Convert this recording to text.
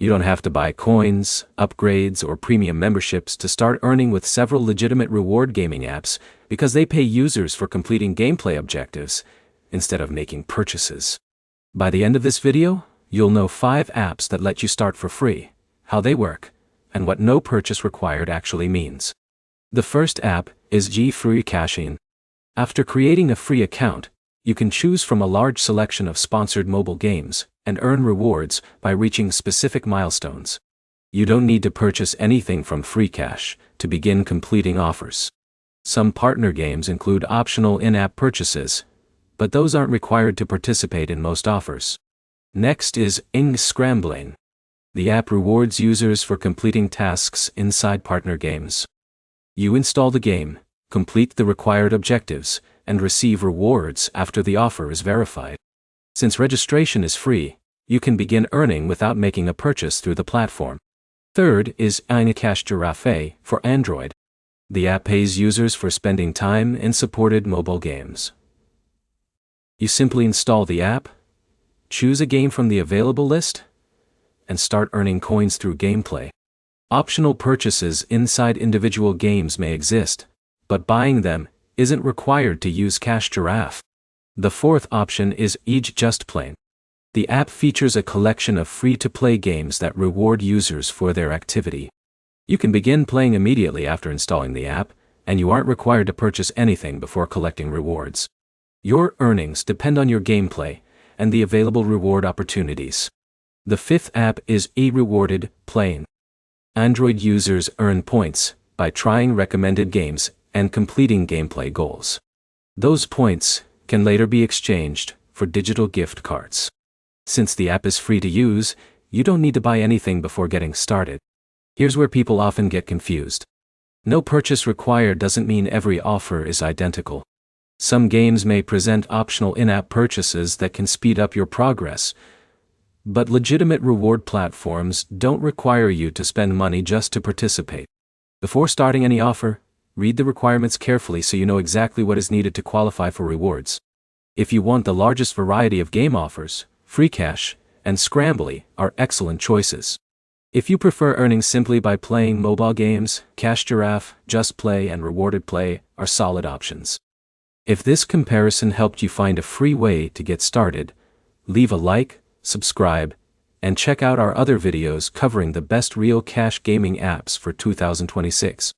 You don't have to buy coins, upgrades, or premium memberships to start earning with several legitimate reward gaming apps because they pay users for completing gameplay objectives instead of making purchases. By the end of this video, you'll know 5 apps that let you start for free, how they work, and what no purchase required actually means. The first app is GFreeCash. After creating a free account, you can choose from a large selection of sponsored mobile games and earn rewards by reaching specific milestones. You don't need to purchase anything from FreeCash to begin completing offers. Some partner games include optional in-app purchases, but those aren't required to participate in most offers. Next is Scrambling. The app rewards users for completing tasks inside partner games. You install the game, complete the required objectives, and receive rewards after the offer is verified. Since registration is free, you can begin earning without making a purchase through the platform. Third is Cash Giraffe for Android. The app pays users for spending time in supported mobile games. You simply install the app, choose a game from the available list, and start earning coins through gameplay. Optional purchases inside individual games may exist, but buying them isn't required to use Cash Giraffe. The fourth option is JustPlay. The app features a collection of free-to-play games that reward users for their activity. You can begin playing immediately after installing the app, and you aren't required to purchase anything before collecting rewards. Your earnings depend on your gameplay and the available reward opportunities. The fifth app is Rewarded Playing. Android users earn points by trying recommended games and completing gameplay goals. Those points can later be exchanged for digital gift cards. Since the app is free to use, you don't need to buy anything before getting started. Here's where people often get confused. No purchase required doesn't mean every offer is identical. Some games may present optional in-app purchases that can speed up your progress, but legitimate reward platforms don't require you to spend money just to participate. Before starting any offer, read the requirements carefully so you know exactly what is needed to qualify for rewards. If you want the largest variety of game offers, FreeCash and Scrambly are excellent choices. If you prefer earning simply by playing mobile games, Cash Giraffe, JustPlay, and Rewarded Play are solid options. If this comparison helped you find a free way to get started, leave a like, subscribe, and check out our other videos covering the best real cash gaming apps for 2026.